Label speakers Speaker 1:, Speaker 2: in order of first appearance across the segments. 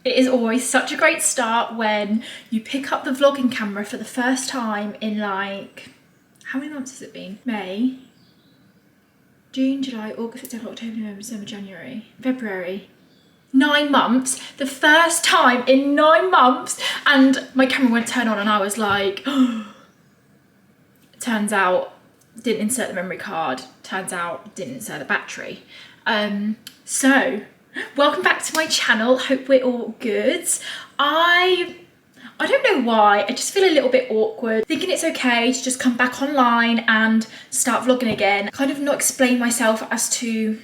Speaker 1: It is always such a great start when you pick up the vlogging camera for the first time in like, how many months has it been? May, June, July, August, September, October, November, December, January, February. 9 months, the first time in 9 months, and my camera won't turn on and I was like, turns out didn't insert the memory card, turns out didn't insert the battery. So welcome back to my channel, hope we're all good. I don't know why, I just feel a little bit awkward, thinking it's okay to just come back online and start vlogging again, kind of not explain myself as to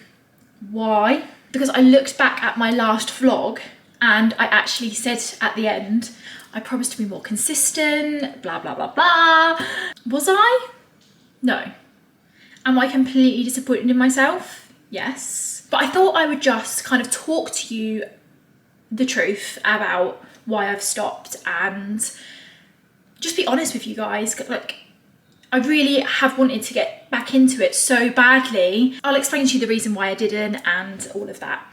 Speaker 1: why, because I looked back at my last vlog and I actually said at the end, I promised to be more consistent, blah, blah, blah, blah. Was I? No. Am I completely disappointed in myself? Yes. But I thought I would just kind of talk to you the truth about why I've stopped and just be honest with you guys. Like, I really have wanted to get back into it so badly. I'll explain to you the reason why I didn't and all of that.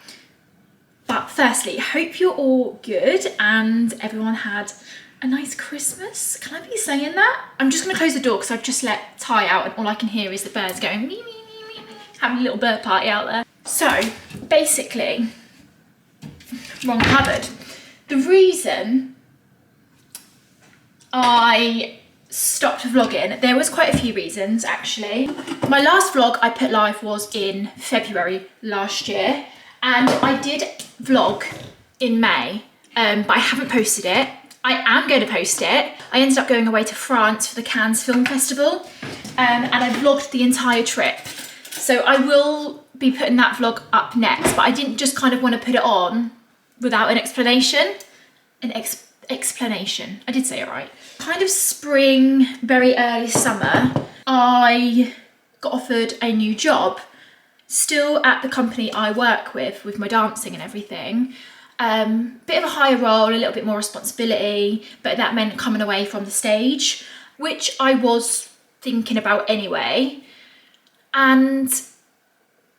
Speaker 1: But firstly, hope you're all good and everyone had a nice Christmas. Can I be saying that? I'm just gonna close the door because I've just let Ty out and all I can hear is the birds going me, me, me, me, me, having a little bird party out there. So basically, wrong cupboard. The reason I stopped vlogging, there was quite a few reasons actually. My last vlog I put live was in February last year and I did vlog in May, but I haven't posted it. I am going to post it. I ended up going away to France for the Cannes Film Festival and I vlogged the entire trip. So I will be putting that vlog up next, but I didn't just kind of want to put it on without an explanation. Explanation, I did say it right. Kind of spring, very early summer, I got offered a new job, still at the company I work with my dancing and everything. Bit of a higher role, a little bit more responsibility, but that meant coming away from the stage, which I was thinking about anyway. And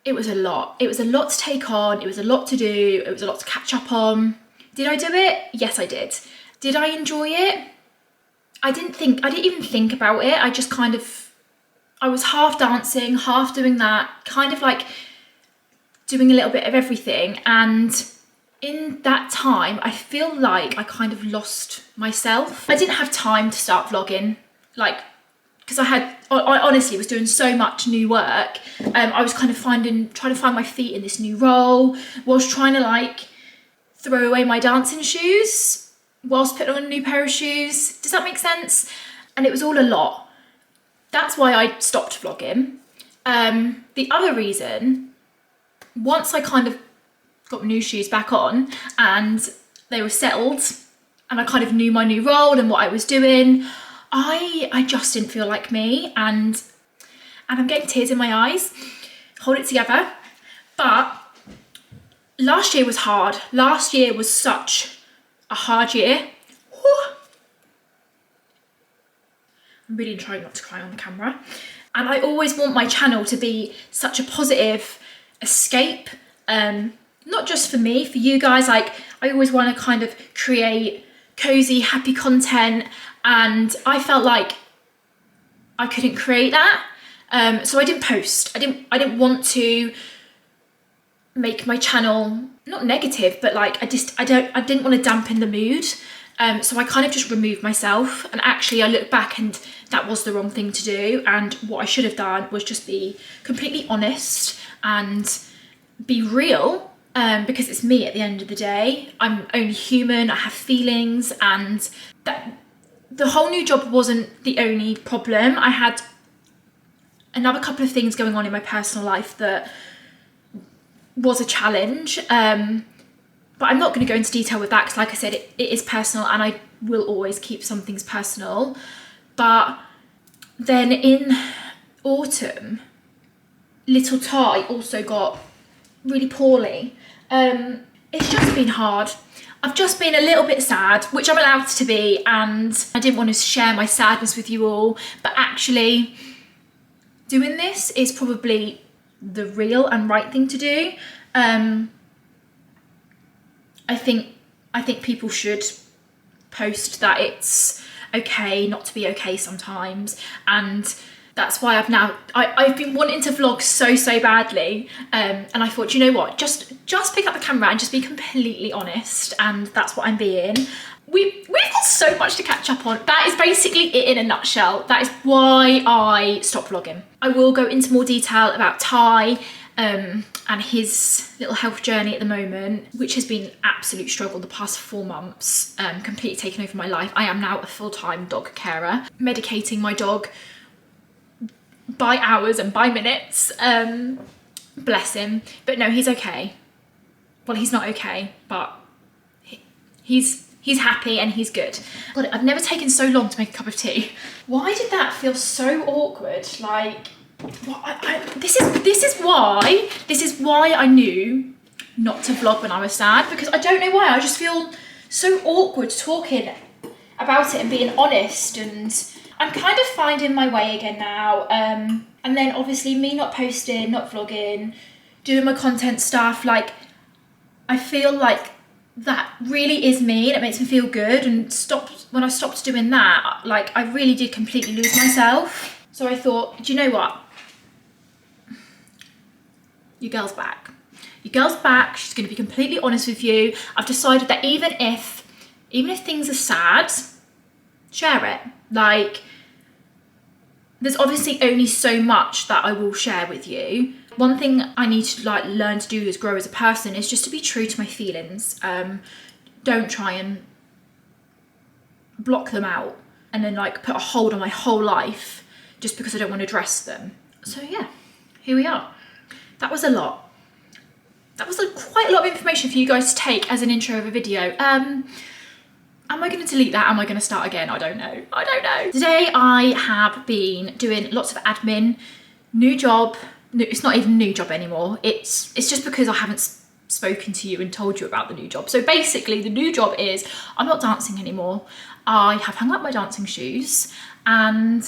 Speaker 1: it was a lot. It was a lot to take on, it was a lot to do, it was a lot to catch up on. Did I do it? Yes, I did. Did I enjoy it? I didn't even think about it. I just kind of, I was half dancing, half doing that, kind of like doing a little bit of everything. And in that time, I feel like I kind of lost myself. I didn't have time to start vlogging, like, because I honestly was doing so much new work. I was kind of trying to find my feet in this new role, was trying to like throw away my dancing shoes whilst putting on a new pair of shoes. Does that make sense? And it was all a lot. That's why I stopped vlogging. The other reason, once I kind of got my new shoes back on and they were settled and I kind of knew my new role and what I was doing, I just didn't feel like me, and I'm getting tears in my eyes. Hold it together. But last year was hard. Last year was such a hard year. Whew. I'm really trying not to cry on the camera. And I always want my channel to be such a positive escape, not just for me, for you guys. Like, I always want to kind of create cozy, happy content, and I felt like I couldn't create that. So I didn't post. I didn't want to make my channel not negative, but like I didn't want to dampen the mood. So I kind of just removed myself, and actually I look back and that was the wrong thing to do, and what I should have done was just be completely honest and be real, because it's me at the end of the day. I'm only human, I have feelings, and that the whole new job wasn't the only problem. I had another couple of things going on in my personal life that was a challenge, but I'm not going to go into detail with that because, like I said, it is personal and I will always keep some things personal. But then in autumn, little Ty also got really poorly. It's just been hard. I've just been a little bit sad, which I'm allowed to be, and I didn't want to share my sadness with you all, but actually doing this is probably the real and right thing to do. I think I think people should post that it's okay not to be okay sometimes, and that's why I've been wanting to vlog so badly, and I thought, you know what, just pick up the camera and just be completely honest, and that's what I'm being. We've got so much to catch up on. That is basically it in a nutshell. That is why I stopped vlogging. I will go into more detail about Ty and his little health journey at the moment, which has been an absolute struggle the past 4 months, completely taken over my life. I am now a full-time dog carer, medicating my dog by hours and by minutes. Bless him. But no, he's okay. Well, he's not okay, but he's happy and he's good. God, I've never taken so long to make a cup of tea. Why did that feel so awkward? Like, this is why I knew not to vlog when I was sad, because I don't know why. I just feel so awkward talking about it and being honest, and I'm kind of finding my way again now. And then obviously me not posting, not vlogging, doing my content stuff, like I feel like that really is me and it makes me feel good, and when I stopped doing that, like I really did completely lose myself. So I thought, do you know what? Your girl's back. Your girl's back. She's going to be completely honest with you. I've decided that even if things are sad, share it. Like, there's obviously only so much that I will share with you. One thing I need to like learn to do as grow as a person is just to be true to my feelings. Don't try and block them out and then like put a hold on my whole life just because I don't want to address them. So yeah, here we are. That was a lot. That was quite a lot of information for you guys to take as an intro of a video. Am I going to delete that? Am I going to start again? I don't know. I don't know. Today I have been doing lots of admin, new job. It's not even a new job anymore. It's just because I haven't spoken to you and told you about the new job. So basically the new job is I'm not dancing anymore. I have hung up my dancing shoes and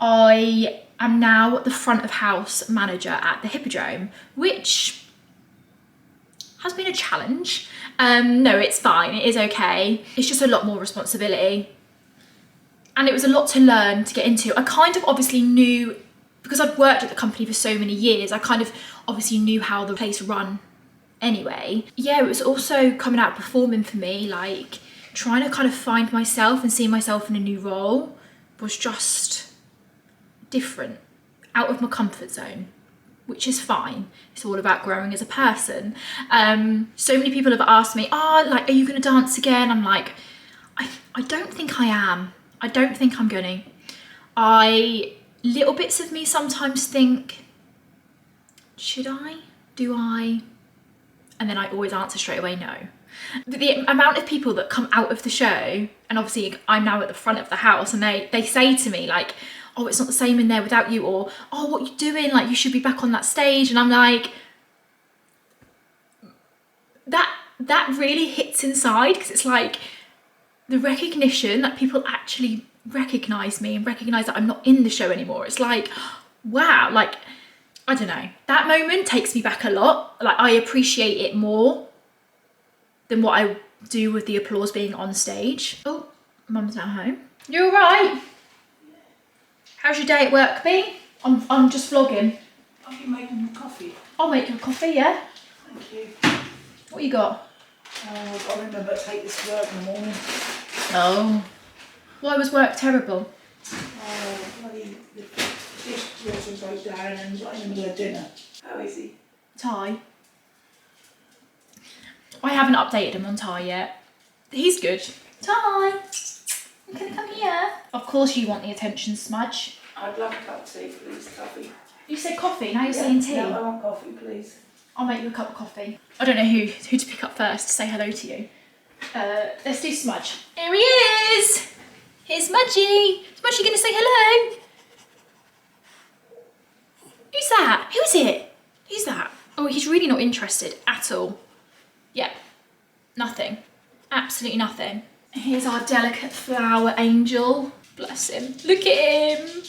Speaker 1: I am now the front of house manager at the Hippodrome, which has been a challenge. No, it's fine, it is okay. It's just a lot more responsibility. And it was a lot to learn to get into. I kind of obviously knew, because I'd worked at the company for so many years, I kind of obviously knew how the place run anyway. Yeah, it was also coming out performing for me, like trying to kind of find myself and see myself in a new role was just different, out of my comfort zone, which is fine. It's all about growing as a person. So many people have asked me, like, are you gonna dance again? I'm like, I don't think I am. I don't think I'm gonna. Little bits of me sometimes think, should I? Do I? And then I always answer straight away no. The amount of people that come out of the show, and obviously I'm now at the front of the house, and they say to me like, oh, it's not the same in there without you, or oh, what are you doing? Like, you should be back on that stage. And I'm like, that really hits inside, because it's like the recognition that people actually recognize me and recognize that I'm not in the show anymore. It's like, wow, like, I don't know. That moment takes me back a lot. Like, I appreciate it more than what I do with the applause being on stage. Oh, Mum's not home. You all right? How's your day at work been? I'm just vlogging.
Speaker 2: Are you making coffee?
Speaker 1: I'll make you a coffee, yeah?
Speaker 2: Thank you.
Speaker 1: What you got?
Speaker 2: I've got to remember to take this to work in the morning.
Speaker 1: Oh. Why was work terrible?
Speaker 2: Bloody the dishwasher broke down and was right in the middle of dinner. How is he?
Speaker 1: Ty. I haven't updated him on Ty yet. He's good. Ty, you gonna come here? Of course you want the attention, Smudge.
Speaker 2: I'd love a cup of tea, please, coffee.
Speaker 1: You said coffee, now you're saying tea.
Speaker 2: No, I want coffee, please.
Speaker 1: I'll make you a cup of coffee. I don't know who to pick up first to say hello to you. Let's do Smudge. Here he is! Here's Smudgy. Smudgy gonna say hello? Who's that? Who is it? Who's that? Oh, he's really not interested at all. Yeah, nothing. Absolutely nothing. Here's our delicate flower angel. Bless him. Look at him.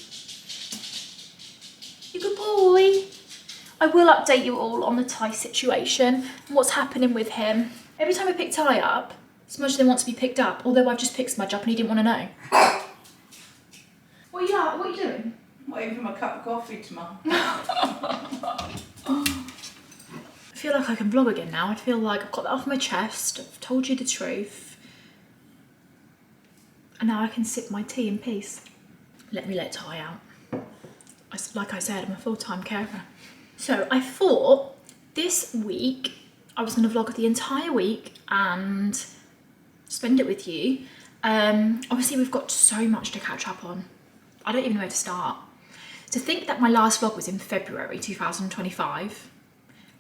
Speaker 1: You good boy. I will update you all on the Ty situation and what's happening with him. Every time I pick Ty up, Smudge didn't want to be picked up, although I've just picked Smudge up and he didn't want to know. What are you doing?
Speaker 2: I'm waiting for my cup of coffee tomorrow.
Speaker 1: I feel like I can vlog again now. I feel like I've got that off my chest. I've told you the truth. And now I can sip my tea in peace. Let me let Ty out. Like I said, I'm a full-time carer. So I thought this week I was going to vlog the entire week and spend it with you. Obviously we've got so much to catch up on. I don't even know where to start. To think that my last vlog was in February 2025.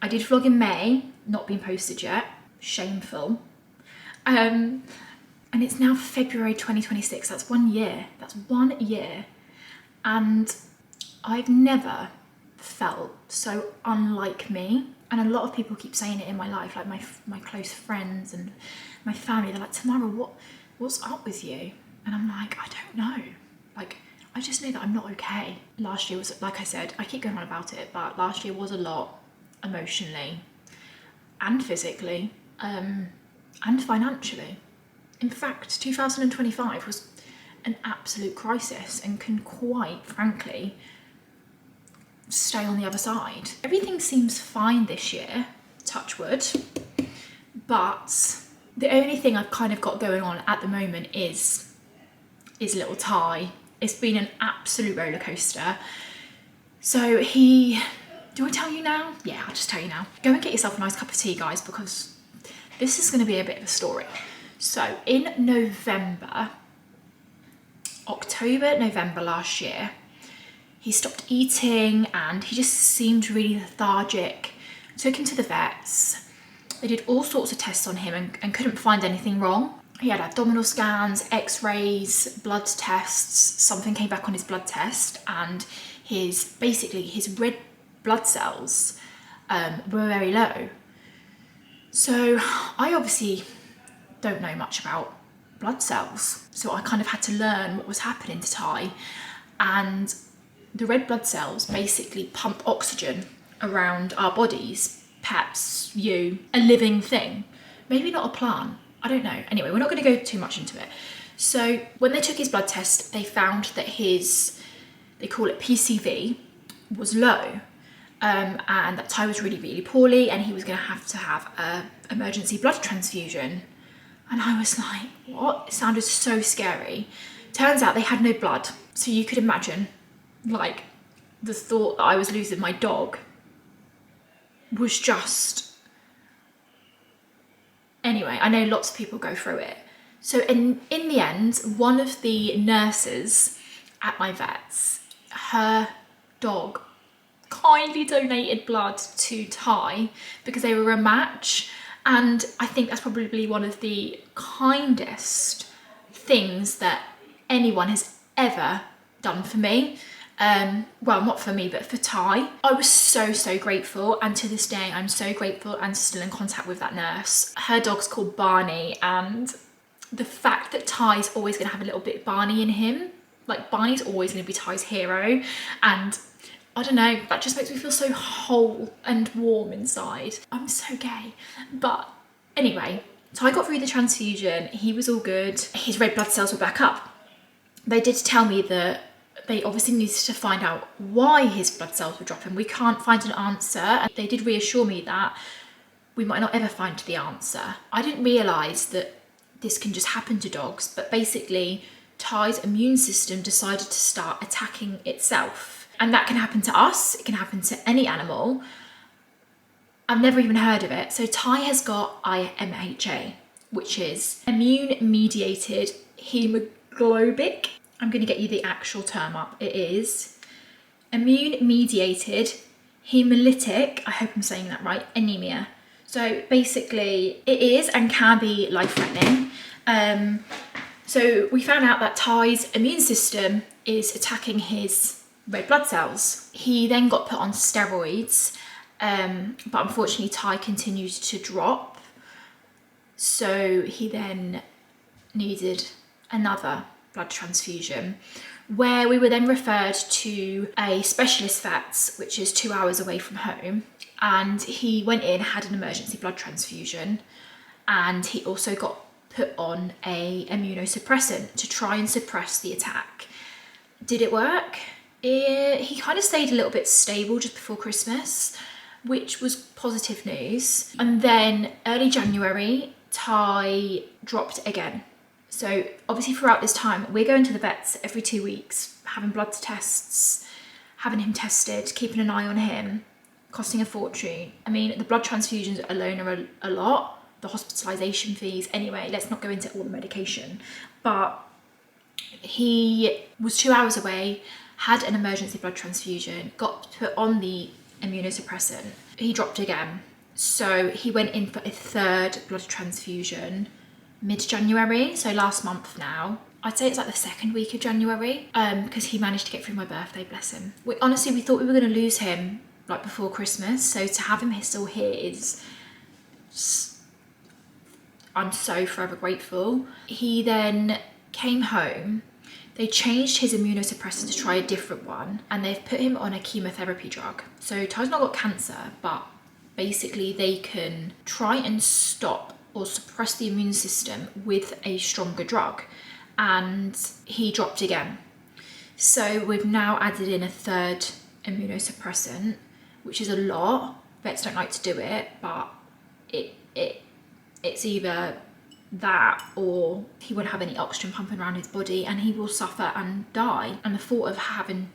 Speaker 1: I did vlog in May, not been posted yet. Shameful. And it's now February 2026. That's 1 year. That's 1 year. And I've never felt so unlike me. And a lot of people keep saying it in my life, like my close friends and my family. They're like, Tamara, what's up with you? And I'm like, I don't know. Like, I just know that I'm not okay. Last year was, like I said, I keep going on about it, but last year was a lot emotionally and physically and financially. In fact, 2025 was an absolute crisis and can quite frankly stay on the other side. Everything seems fine this year, touch wood, but the only thing I've kind of got going on at the moment is little Ty. It's been an absolute roller coaster. So do I tell you now? Yeah, I'll just tell you now. Go and get yourself a nice cup of tea, guys, because this is going to be a bit of a story. So in October, November last year, he stopped eating and he just seemed really lethargic. Took him to the vets. They did all sorts of tests on him and couldn't find anything wrong. He had abdominal scans, x-rays, blood tests. Something came back on his blood test and his red blood cells were very low. So I obviously don't know much about blood cells. So I kind of had to learn what was happening to Ty. And the red blood cells basically pump oxygen around our bodies. Perhaps a living thing. Maybe not a plant. I don't know. Anyway, we're not going to go too much into it. So when they took his blood test, they found that they call it PCV, was low. And that Ty was really, really poorly and he was going to have an emergency blood transfusion. And I was like, what? It sounded so scary. Turns out they had no blood. So you could imagine, like, the thought that I was losing my dog was just... Anyway, I know lots of people go through it. So in the end, one of the nurses at my vet's, her dog kindly donated blood to Ty because they were a match. And I think that's probably one of the kindest things that anyone has ever done for me. Well, not for me, but for Ty. I was so, so grateful. And to this day, I'm so grateful and still in contact with that nurse. Her dog's called Barney. And the fact that Ty's always going to have a little bit of Barney in him, like Barney's always going to be Ty's hero. And I don't know, that just makes me feel so whole and warm inside. I'm so gay. But anyway, Ty got through the transfusion. He was all good. His red blood cells were back up. They did tell me that they obviously needed to find out why his blood cells were dropping. We can't find an answer. And they did reassure me that we might not ever find the answer. I didn't realise that this can just happen to dogs, but basically Ty's immune system decided to start attacking itself. And that can happen to us, it can happen to any animal. I've never even heard of it. So Ty has got IMHA, which is immune-mediated hemoglobic. I'm going to get you the actual term up. It is immune-mediated hemolytic, I hope I'm saying that right, anemia. So basically it is and can be life-threatening. So we found out that Ty's immune system is attacking his red blood cells. He then got put on steroids, but unfortunately Ty continued to drop. So he then needed another blood transfusion, where we were then referred to a specialist vet, which is 2 hours away from home. And he went in, had an emergency blood transfusion, and he also got put on a immunosuppressant to try and suppress the attack. Did it work? He kind of stayed a little bit stable just before Christmas, which was positive news. And then early January, Ty dropped again. So obviously throughout this time, we're going to the vets every 2 weeks, having blood tests, having him tested, keeping an eye on him, costing a fortune. I mean, the blood transfusions alone are a lot. The hospitalisation fees, anyway, let's not go into all the medication. But he was 2 hours away, had an emergency blood transfusion, got put on the immunosuppressant. He dropped again. So he went in for a third blood transfusion mid-January, so last month now. I'd say it's like the second week of January, because he managed to get through my birthday, bless him. Honestly, we thought we were going to lose him like before Christmas, so to have him still here is... I'm so forever grateful. He then came home. They changed his immunosuppressant to try a different one, and they've put him on a chemotherapy drug. So Ty's not got cancer, but basically they can try and stop or suppress the immune system with a stronger drug. And he dropped again. So we've now added in a third immunosuppressant, which is a lot. Vets don't like to do it, but it's either that or he won't have any oxygen pumping around his body and he will suffer and die. And the thought of having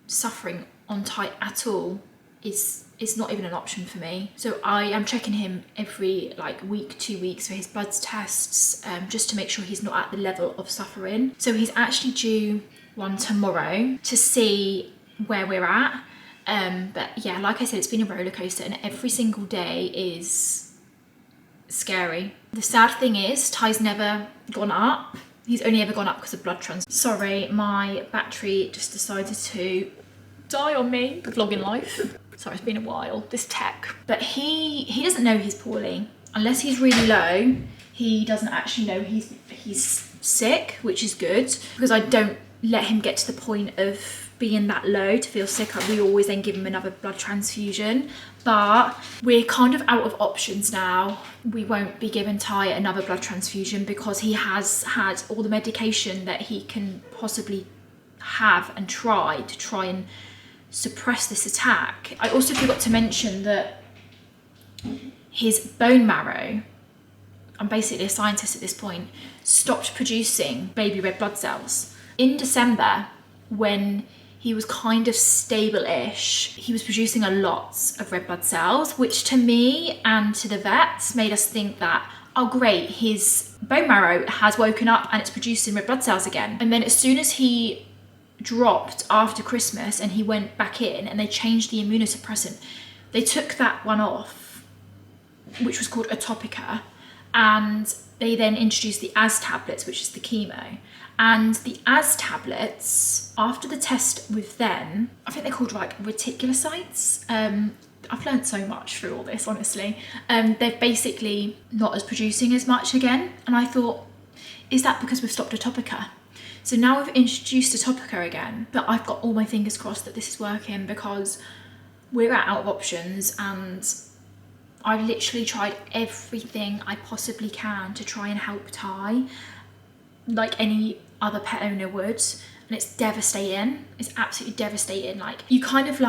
Speaker 1: suffering on Ty at all is not even an option for me. So I am checking him every week, 2 weeks for his blood tests, just to make sure he's not at the level of suffering. So he's actually due one tomorrow to see where we're at. But yeah, like I said, it's been a roller coaster and every single day is scary. The sad thing is Ty's never gone up. He's only ever gone up because of blood transfusion. Sorry, my battery just decided to die on me. The vlogging life. Sorry, it's been a while, this tech. But he doesn't know he's poorly. Unless he's really low, he doesn't actually know he's sick, which is good, because I don't let him get to the point of being that low to feel sick. We always then give him another blood transfusion, but we're kind of out of options now. We won't be giving Ty another blood transfusion because he has had all the medication that he can possibly have and try and suppress this attack. I also forgot to mention that his bone marrow, I'm basically a scientist at this point, stopped producing baby red blood cells. In December, when he was kind of stable-ish, he was producing a lot of red blood cells, which to me and to the vets made us think that, oh great, his bone marrow has woken up and it's producing red blood cells again. And then as soon as he dropped after Christmas and he went back in and they changed the immunosuppressant, they took that one off, which was called Atopica, and they then introduced the AS tablets, which is the chemo. And the AS tablets, after the test with them, I think they're called reticulocytes. I've learned so much through all this, honestly. They're basically not as producing as much again. And I thought, is that because we've stopped Atopica? So now we've introduced Atopica again, but I've got all my fingers crossed that this is working because we're out of options and I've literally tried everything I possibly can to try and help Ty, like any other pet owner would, and it's devastating. It's absolutely devastating. You kind of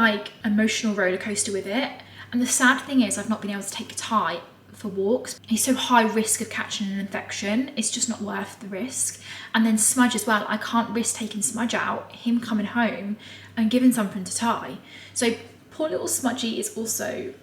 Speaker 1: emotional roller coaster with it. And the sad thing is I've not been able to take Ty for walks. He's so high risk of catching an infection, it's just not worth the risk. And then Smudge as well, I can't risk taking Smudge out, him coming home and giving something to Ty. So poor little Smudgy is also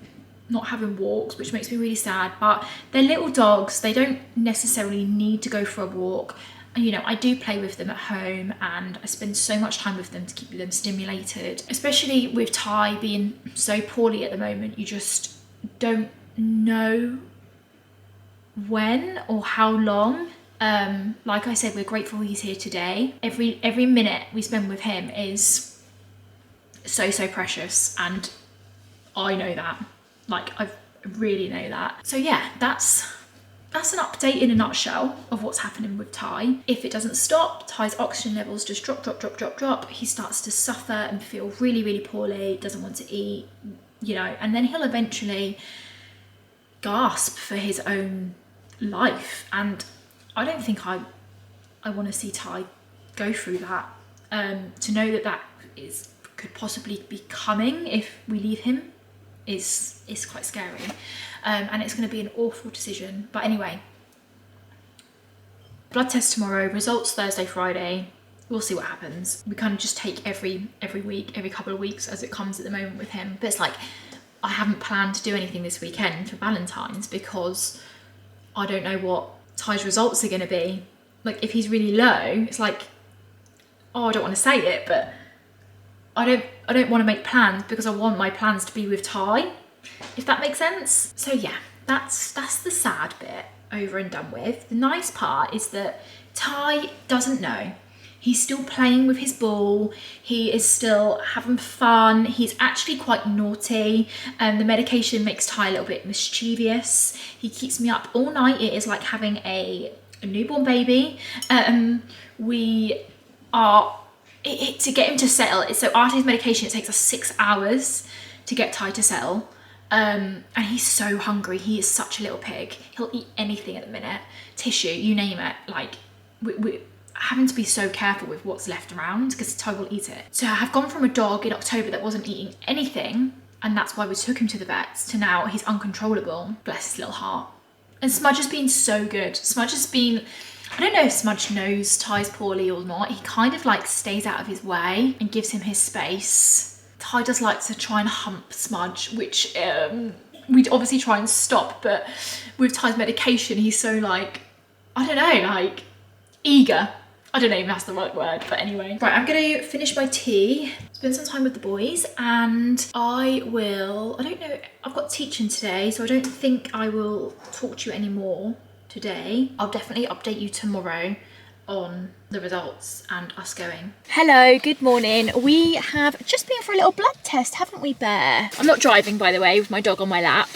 Speaker 1: not having walks, which makes me really sad. But they're little dogs, they don't necessarily need to go for a walk. You know, I do play with them at home and I spend so much time with them to keep them stimulated, especially with Ty being so poorly at the moment. You just don't know when or how long. Like I said, we're grateful he's here today. Every minute we spend with him is so precious, and I know that. I really know that. So yeah, that's an update in a nutshell of what's happening with Ty. If it doesn't stop, Ty's oxygen levels just drop. He starts to suffer and feel really poorly, doesn't want to eat, and then he'll eventually gasp for his own life. And I don't think I want to see Ty go through that. To know that could possibly be coming if we leave him is quite scary. And it's going to be an awful decision. But anyway, blood test tomorrow, results Thursday, Friday. We'll see what happens. We kind of just take every week, every couple of weeks as it comes at the moment with him. But it's like, I haven't planned to do anything this weekend for Galentines because I don't know what Ty's results are going to be. Like, if he's really low, it's like, oh, I don't want to say it, but I don't want to make plans because I want my plans to be with Ty, if that makes sense. So yeah, that's the sad bit over and done with. The nice part is that Ty doesn't know. He's still playing with his ball. He is still having fun. He's actually quite naughty. The medication makes Ty a little bit mischievous. He keeps me up all night. It is like having a newborn baby. We are, to get him to settle, so after his medication, it takes us 6 hours to get Ty to settle. And he's so hungry. He is such a little pig. He'll eat anything at the minute. Tissue, you name it. Like, we're having to be so careful with what's left around because Ty will eat it. So I have gone from a dog in October that wasn't eating anything, and that's why we took him to the vets, to now he's uncontrollable. Bless his little heart. And Smudge has been so good. Smudge has been, I don't know if Smudge knows Ty's poorly or not. He kind of like stays out of his way and gives him his space. Ty does like to try and hump Smudge, which we'd obviously try and stop, but with Ty's medication, he's so like, I don't know, like eager. I don't know if that's the right word, but anyway. Right, I'm gonna finish my tea, spend some time with the boys, and I don't know, I've got teaching today, so I don't think I will talk to you anymore today. I'll definitely update you tomorrow on the results and us going. Hello, good morning. We have just been for a little blood test, haven't we, Bear? I'm not driving, by the way, with my dog on my lap.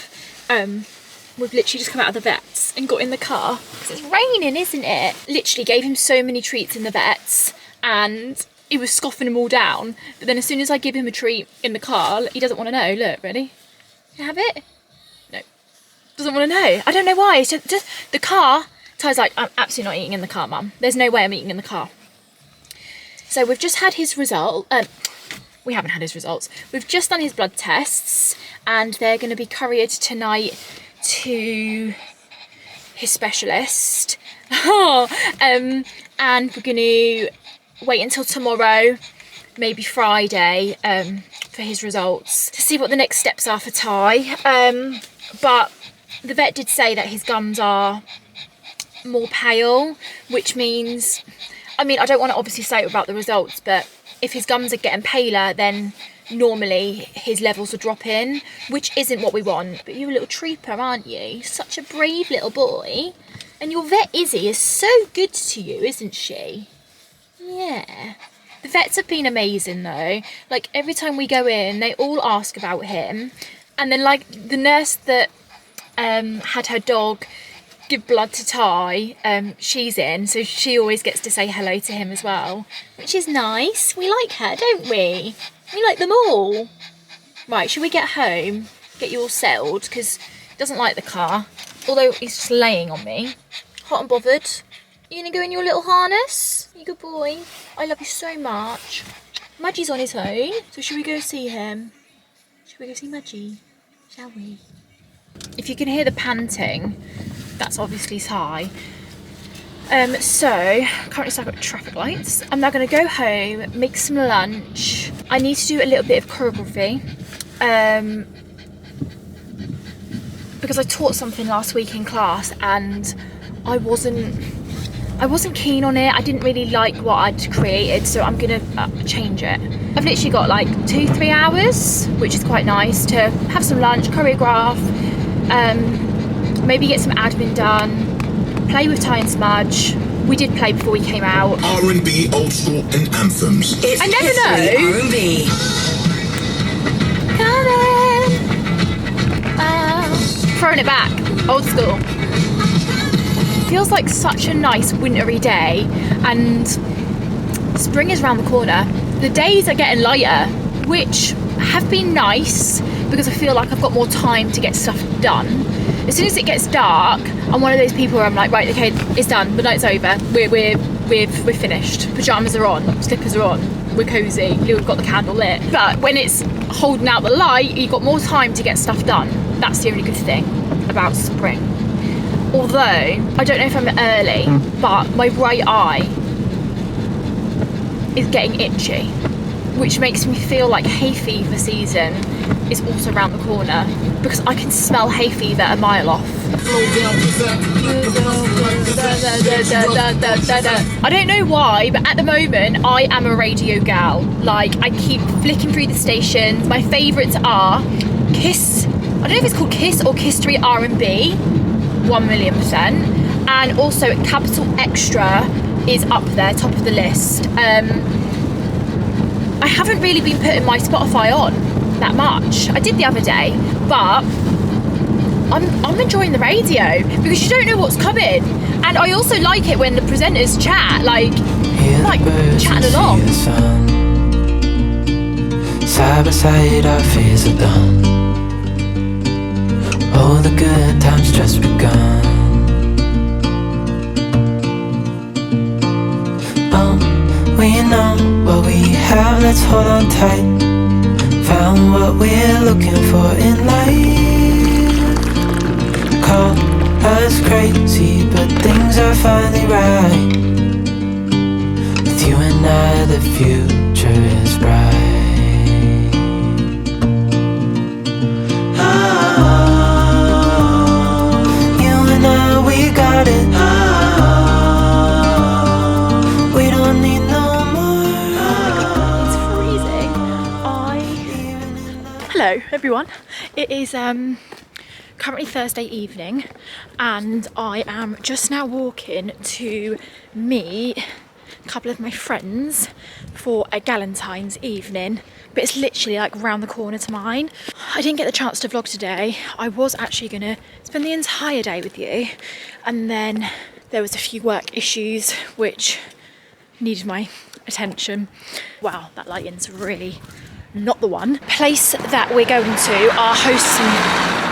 Speaker 1: We've literally just come out of the vets and got in the car because it's raining, isn't it? Literally gave him so many treats in the vets and he was scoffing them all down. But then as soon as I give him a treat in the car, he doesn't want to know. Look, ready? Can I have it? No. Doesn't want to know. I don't know why. It's just the car. Ty's like, I'm absolutely not eating in the car, Mum. There's no way I'm eating in the car. So we've just had his result. We haven't had his results. We've just done his blood tests and they're going to be couriered tonight to his specialist. And we're going to wait until tomorrow, maybe Friday, for his results to see what the next steps are for Ty. But the vet did say that his gums are more pale, which means, I mean, I don't want to obviously say about the results, but if his gums are getting paler, then normally his levels will drop in, which isn't what we want. But you're a little trooper, aren't you? Such a brave little boy. And your vet Izzy is so good to you, isn't she? Yeah. The vets have been amazing though. Like every time we go in, they all ask about him. And then like the nurse that had her dog give blood to Ty, she's in, so she always gets to say hello to him as well, which is nice. We like her, don't we? We like them all. Right, should we get home, get you all settled, because he doesn't like the car, although he's just laying on me. Hot and bothered. You gonna go in your little harness? You good boy. I love you so much. Mudgy's on his own, so should we go see him? Should we go see Mudgy? Shall we? If you can hear the panting, that's obviously Ty. So, currently stuck at traffic lights. I'm now going to go home, make some lunch. I need to do a little bit of choreography. Because I taught something last week in class and I wasn't keen on it. I didn't really like what I'd created, so I'm going to change it. I've literally got like 2-3 hours, which is quite nice, to have some lunch, choreograph, maybe get some admin done, play with Ty and Smudge. We did play before we came out.
Speaker 3: R&B, old school and anthems.
Speaker 1: I never know.
Speaker 4: R&B.
Speaker 1: Coming. Throwing it back. Old school. Feels like such a nice wintry day and spring is around the corner. The days are getting lighter, which have been nice because I feel like I've got more time to get stuff done, as soon as it gets dark, I'm one of those people where I'm like, right, okay, it's done, the night's over, we're finished. Pyjamas are on, slippers are on, we're cozy, we've got the candle lit. But when it's holding out the light, you've got more time to get stuff done. That's the only good thing about spring. Although, I don't know if I'm early, but my right eye is getting itchy, which makes me feel like hay fever season is also around the corner, because I can smell hay fever a mile off. I don't know why, but at the moment I am a radio gal. Like, I keep flicking through the stations. My favourites are Kiss, I don't know if it's called Kiss or Kiss 3 R&B, 1,000,000%, and also Capital Extra is up there, top of the list. I haven't really been putting my Spotify on that much. I did the other day, but I'm enjoying the radio because you don't know what's coming. And I also like it when the presenters chat, like chatting along.
Speaker 4: Side by side our fears are done. All the good times just begun. We know what we have, let's hold on tight. Found what we're looking for in life. Call us crazy, but things are finally right. With you and I, the future is bright. Oh, you and I, we got it. We don't need no more.
Speaker 1: It's freezing. Hello everyone. It is currently Thursday evening, and I am just now walking to meet a couple of my friends for a Galentines evening, but it's literally like round the corner to mine. I didn't get the chance to vlog today. I was actually gonna spend the entire day with you, and then there was a few work issues which needed my attention. Wow, that lighting's really not the one. The place that we're going to are hosting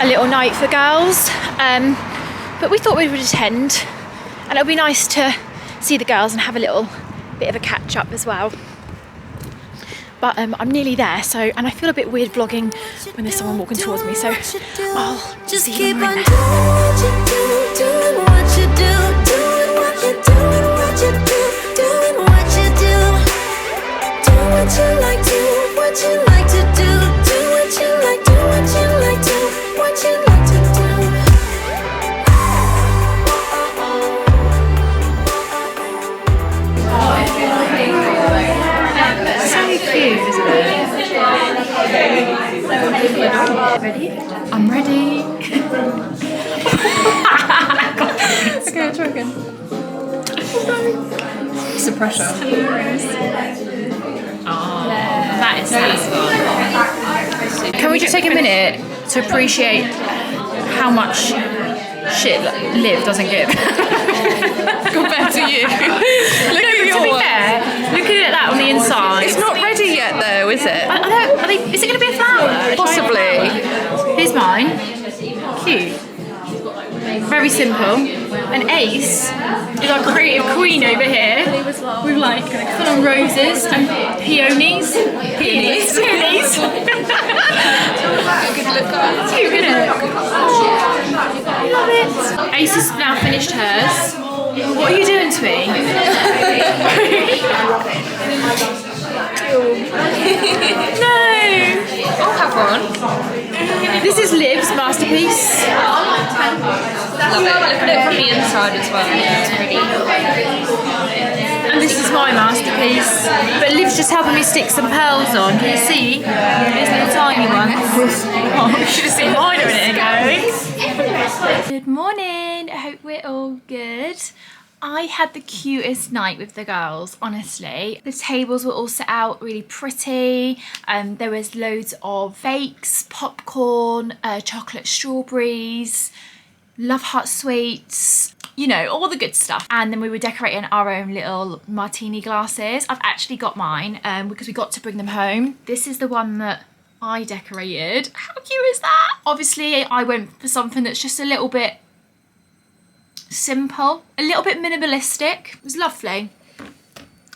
Speaker 1: a little night for girls, but we thought we would attend, and it'll be nice to see the girls and have a little bit of a catch up as well. But I'm nearly there, so, and I feel a bit weird vlogging when there's someone walking towards me, so I'll just see you when we're there.
Speaker 5: Doing what you do, doing what you do, doing what you do, doing what you do, do what you like, do what you like to do, do what you like, do what you like, do what you like to do.
Speaker 1: So cute, isn't it? Ready? I'm ready. Okay, try again. It's the pressure. Oh, that is satisfying. Can we just take a minute to appreciate how much shit Liv doesn't give compared to you? Look at yours. To be fair, looking at that on the inside,
Speaker 6: It's not ready yet though, is it?
Speaker 1: is it going to be a flower?
Speaker 6: Possibly.
Speaker 1: Here's mine. Cute. Very simple. And Ace is our creative queen over here. With like full on roses and peonies. Peonies. Peonies. Cute, isn't it? I love it. Ace has now finished hers. What are you doing to me? No!
Speaker 6: I'll have one.
Speaker 1: This is Liv's masterpiece.
Speaker 6: Love it. Look at it from the inside as well. Yeah, it's pretty.
Speaker 1: And this is my masterpiece. But Liv's just helping me stick some pearls on. Can you see? These little tiny ones. Oh, you should have seen mine a minute ago. Good morning. I hope we're all good. I had the cutest night with the girls, honestly. The tables were all set out really pretty. There was loads of fakes, popcorn, chocolate strawberries, love heart sweets, you know, all the good stuff. And then we were decorating our own little martini glasses. I've actually got mine because we got to bring them home. This is the one that I decorated. How cute is that? Obviously, I went for something that's just a little bit simple, a little bit minimalistic. It was lovely.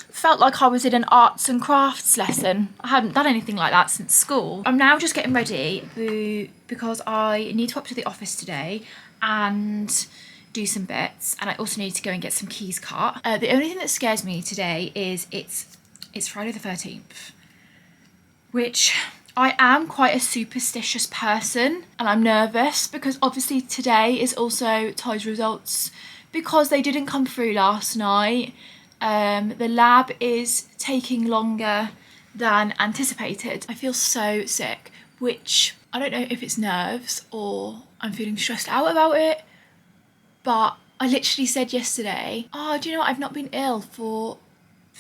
Speaker 1: Felt like I was in an arts and crafts lesson. I hadn't done anything like that since school. I'm now just getting ready because I need to up to the office today and do some bits, and I also need to go and get some keys cut. The only thing that scares me today is it's Friday the 13th, which I am quite a superstitious person, and I'm nervous because obviously today is also Ty's results because they didn't come through last night. The lab is taking longer than anticipated. I feel so sick, which I don't know if it's nerves or I'm feeling stressed out about it, but I literally said yesterday, oh, do you know what? I've not been ill for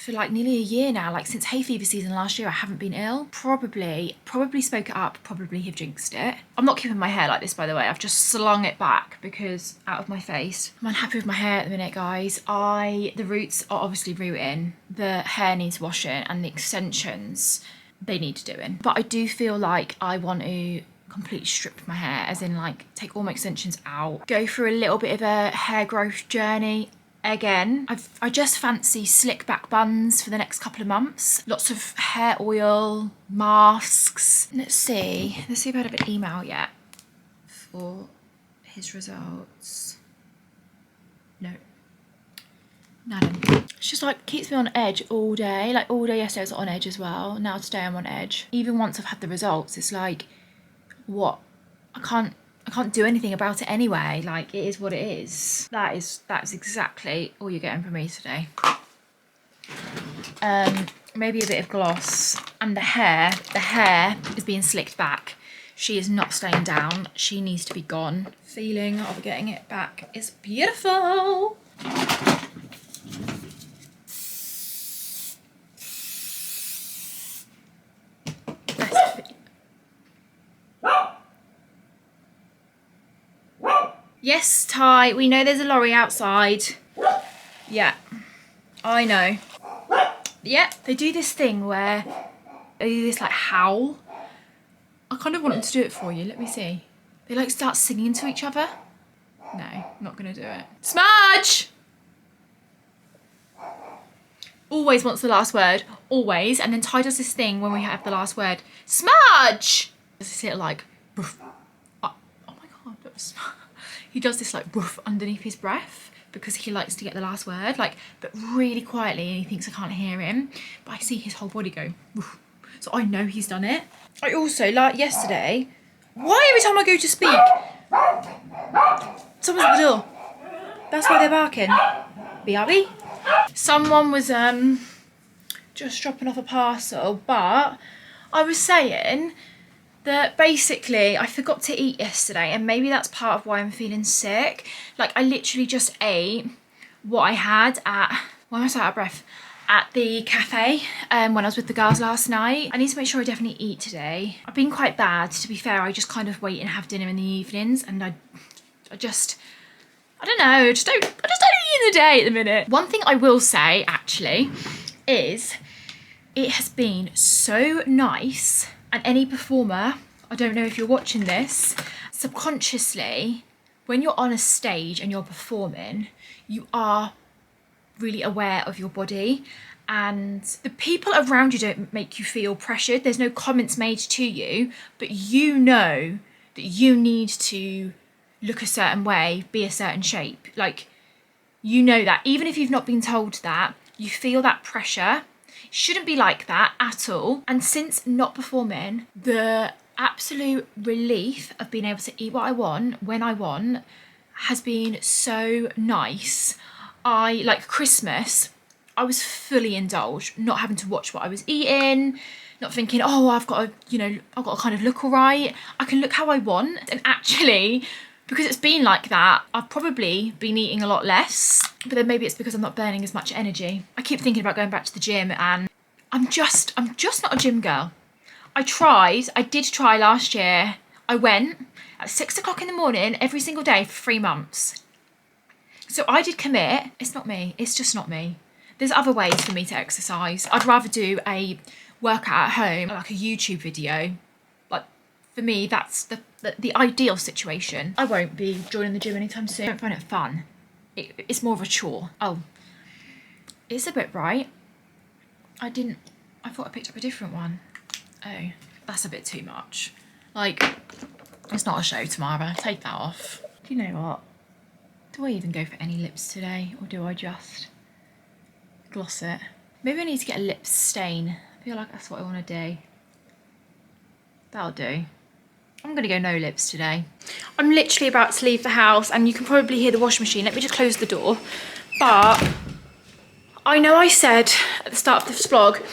Speaker 1: like nearly a year now. Like since hay fever season last year, I haven't been ill. Probably spoke it up, probably have jinxed it. I'm not keeping my hair like this, by the way. I've just slung it back because out of my face. I'm unhappy with my hair at the minute, guys. The roots are obviously rooting, the hair needs washing, and the extensions, they need doing. But I do feel like I want to completely strip my hair, as in like take all my extensions out, go through a little bit of a hair growth journey again. I just fancy slick back buns for the next couple of months. Lots of hair oil, masks. Let's see if I have an email yet for his results. No. None. It's just like keeps me on edge all day. Like all day yesterday I was on edge as well. Now today I'm on edge. Even once I've had the results, it's like, what? I can't do anything about it anyway. Like, it is what it is. That's exactly all you're getting from me today. Maybe a bit of gloss. And the hair is being slicked back. She is not staying down. She needs to be gone. Feeling of getting it back is beautiful. Yes, Ty, we know there's a lorry outside. Yeah, I know. Yeah, they do this thing where they do this like howl. I kind of want them to do it for you. Let me see. They like start singing to each other. No, I'm not gonna do it. Smudge! Always wants the last word, always. And then Ty does this thing when we have the last word. Smudge! Does this little like, oh my God, that was smudge. He does this like woof underneath his breath because he likes to get the last word, like, but really quietly, and he thinks I can't hear him. But I see his whole body go woof. So I know he's done it. I also, like yesterday, why every time I go to speak, someone's at the door. That's why they're barking. BRB. Someone was just dropping off a parcel, but I was saying that basically I forgot to eat yesterday, and maybe that's part of why I'm feeling sick. Like I literally just ate what I had at, why am I so out of breath? At the cafe when I was with the girls last night. I need to make sure I definitely eat today. I've been quite bad, to be fair. I just kind of wait and have dinner in the evenings, and I don't know, I just don't eat in the day at the minute. One thing I will say actually is it has been so nice. And any performer, I don't know if you're watching this, subconsciously, when you're on a stage and you're performing, you are really aware of your body, and the people around you don't make you feel pressured. There's no comments made to you, but you know that you need to look a certain way, be a certain shape. Like, you know that. Even if you've not been told that, you feel that pressure. Shouldn't be like that at all. And since not performing, the absolute relief of being able to eat what I want when I want has been so nice. Like Christmas, I was fully indulged, not having to watch what I was eating, not thinking, oh, I've got to kind of look all right. I can look how I want. And actually, because it's been like that, I've probably been eating a lot less, but then maybe it's because I'm not burning as much energy. I keep thinking about going back to the gym, and I'm just not a gym girl. I did try last year. I went at 6 o'clock in the morning every single day for 3 months. So I did commit. It's not me. It's just not me. There's other ways for me to exercise. I'd rather do a workout at home, like a YouTube video, For me, that's the ideal situation. I won't be joining the gym anytime soon. I don't find it fun. It's more of a chore. Oh, it's a bit bright. I thought I picked up a different one. Oh, that's a bit too much. Like, it's not a show, Tamara. Take that off. Do you know what? Do I even go for any lips today, or do I just gloss it? Maybe I need to get a lip stain. I feel like that's what I want to do. That'll do. I'm gonna go no lips today. I'm literally about to leave the house and you can probably hear the washing machine. Let me just close the door. But I know I said at the start of this vlog,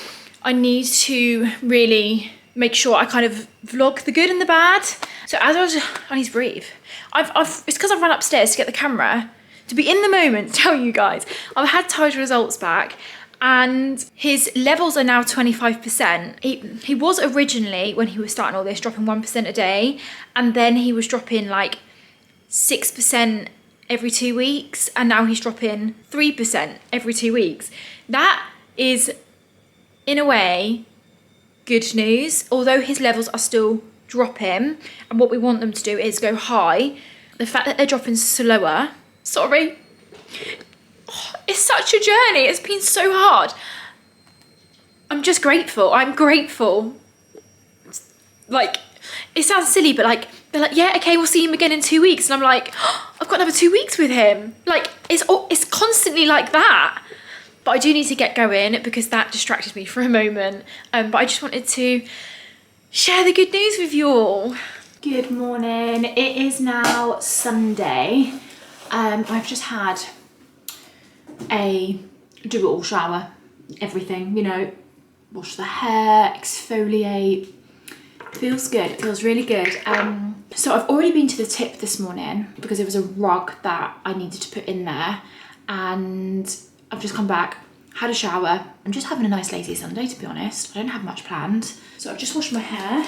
Speaker 1: I need to really make sure I kind of vlog the good and the bad. So as I need to breathe. It's because I've run upstairs to get the camera to be in the moment to tell you guys. I've had Ty's results back and his levels are now 25%. He was originally, when he was starting all this, dropping 1% a day, and then he was dropping like 6% every 2 weeks, and now he's dropping 3% every 2 weeks. That is, in a way, good news, although his levels are still dropping, and what we want them to do is go high. The fact that they're dropping slower, sorry, it's such a journey. It's been so hard. I'm just grateful. I'm grateful. Like, it sounds silly, but like, they're like, yeah, okay, we'll see him again in 2 weeks. And I'm like, oh, I've got another 2 weeks with him. Like, it's constantly like that. But I do need to get going because that distracted me for a moment. But I just wanted to share the good news with you all. Good morning. It is now Sunday. I've just had a do-it-all shower, everything, you know, wash the hair, exfoliate. Feels good, it feels really good. So I've already been to the tip this morning because there was a rug that I needed to put in there, and I've just come back, had a shower. I'm just having a nice lazy Sunday, to be honest. I don't have much planned. So I've just washed my hair.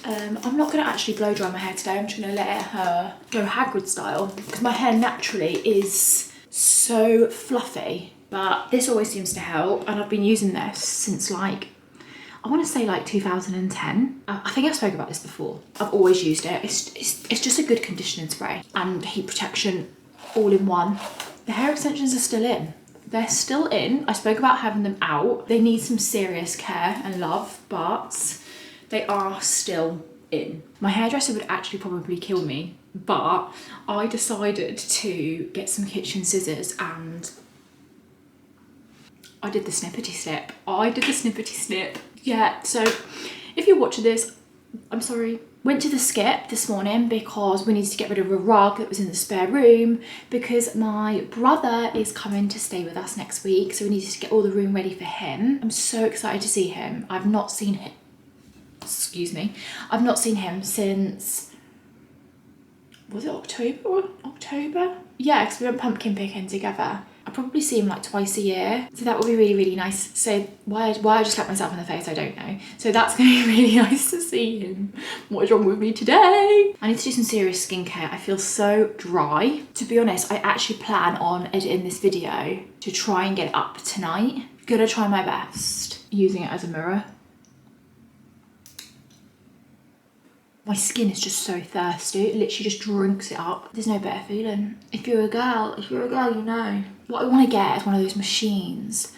Speaker 1: I'm not gonna actually blow dry my hair today. I'm just gonna let her go Hagrid style because my hair naturally is so fluffy, but this always seems to help, and I've been using this since like, I want to say like 2010. I think I've spoken about this before. I've always used it. It's just a good conditioning spray and heat protection all in one. The hair extensions are still in. They're still in. I spoke about having them out. They need some serious care and love, but they are still in. My hairdresser would actually probably kill me, but I decided to get some kitchen scissors and I did the snippety snip. Yeah, so if you're watching this, I'm sorry. Went to the skip this morning because we needed to get rid of a rug that was in the spare room because my brother is coming to stay with us next week, so we needed to get all the room ready for him. I'm so excited to see him. I've not seen him, excuse me, I've not seen him since, was it October? Yeah, because we went pumpkin picking together. I probably see him like twice a year, so that would be really, really nice. So why I just slapped myself in the face, I don't know. So that's going to be really nice to see him. What is wrong with me today? I need to do some serious skincare. I feel so dry. To be honest, I actually plan on editing this video to try and get it up tonight. Gonna try my best. Using it as a mirror. My skin is just so thirsty. It literally just drinks it up. There's no better feeling. If you're a girl, you know. What I want to get is one of those machines.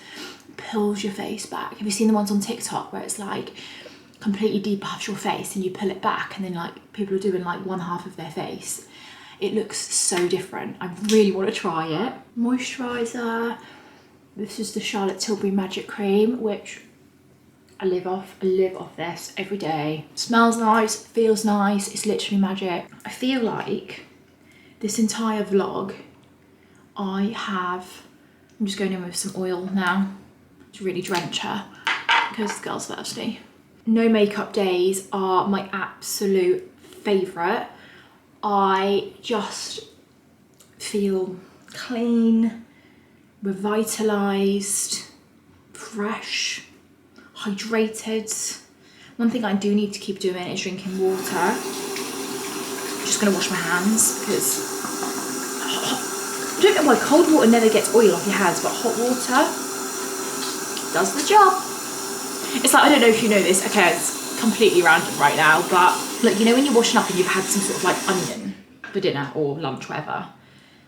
Speaker 1: Pulls your face back. Have you seen the ones on TikTok where it's like completely debuffs your face and you pull it back and then like people are doing like one half of their face? It looks so different. I really want to try it. Moisturiser. This is the Charlotte Tilbury Magic Cream, which I live off this every day. Smells nice, feels nice, it's literally magic. I feel like this entire vlog I'm just going in with some oil now to really drench her because the girl's thirsty. No makeup days are my absolute favourite. I just feel clean, revitalised, fresh, hydrated. One thing I do need to keep doing is drinking water. I'm just gonna wash my hands because I don't know why cold water never gets oil off your hands, but hot water does the job. It's like, I don't know if you know this, okay, it's completely random right now, but Look, you know when you're washing up and you've had some sort of like onion for dinner or lunch, whatever?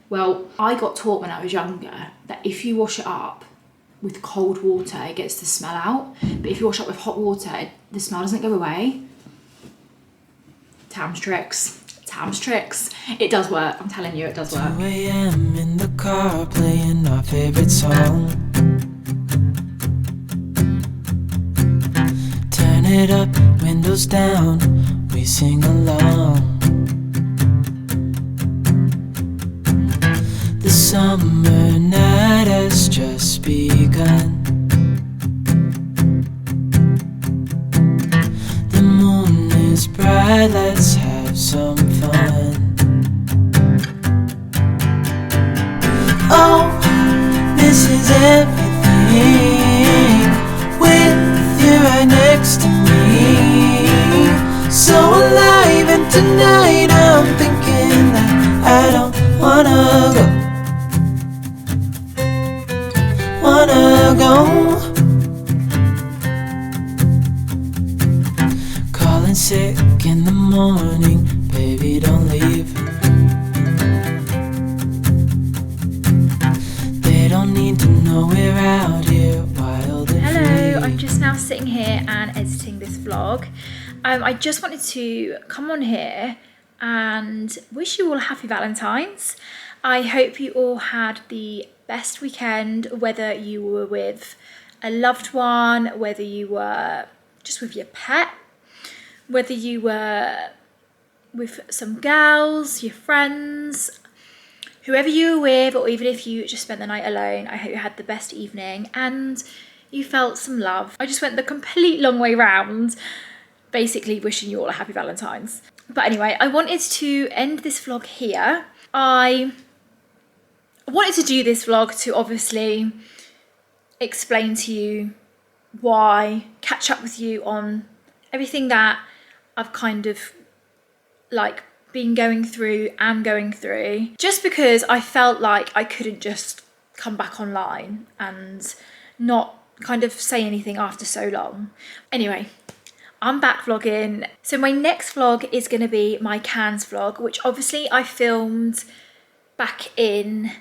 Speaker 1: Well, I got taught when I was younger that if you wash it up with cold water, it gets the smell out. But if you wash up with hot water, the smell doesn't go away. Tam's tricks. Tam's tricks. It does work. I'm telling you, it does work.
Speaker 4: 2 a.m. in the car playing our favorite song. Turn it up, windows down, we sing along. The summer night has just begun. The moon is bright, let's have some fun. Oh, this is everything with you right next to me. So alive, and tonight I'm thinking that I don't wanna go. Calling sick in the morning, baby, don't leave. They don't need to know we're out here wild and free.
Speaker 1: Hello, I'm just now sitting here and editing this vlog. I just wanted to come on here and wish you all a happy Valentine's. I hope you all had the best weekend, whether you were with a loved one, whether you were just with your pet, whether you were with some girls, your friends, whoever you were with, or even if you just spent the night alone. I hope you had the best evening and you felt some love. I just went the complete long way round, basically wishing you all a happy Valentine's. But anyway, I wanted to end this vlog here. I wanted to do this vlog to obviously explain to you why, catch up with you on everything that I've kind of like been going through, just because I felt like I couldn't just come back online and not kind of say anything after so long. Anyway, I'm back vlogging. So my next vlog is going to be my Cannes vlog, which obviously I filmed back in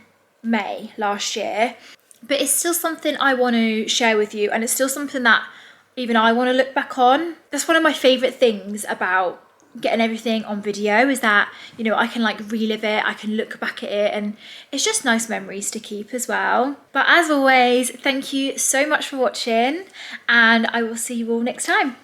Speaker 1: May last year, but it's still something I want to share with you, and it's still something that even I want to look back on. That's one of my favourite things about getting everything on video, is that, you know, I can like relive it, I can look back at it, and it's just nice memories to keep as well. But as always, thank you so much for watching, and I will see you all next time.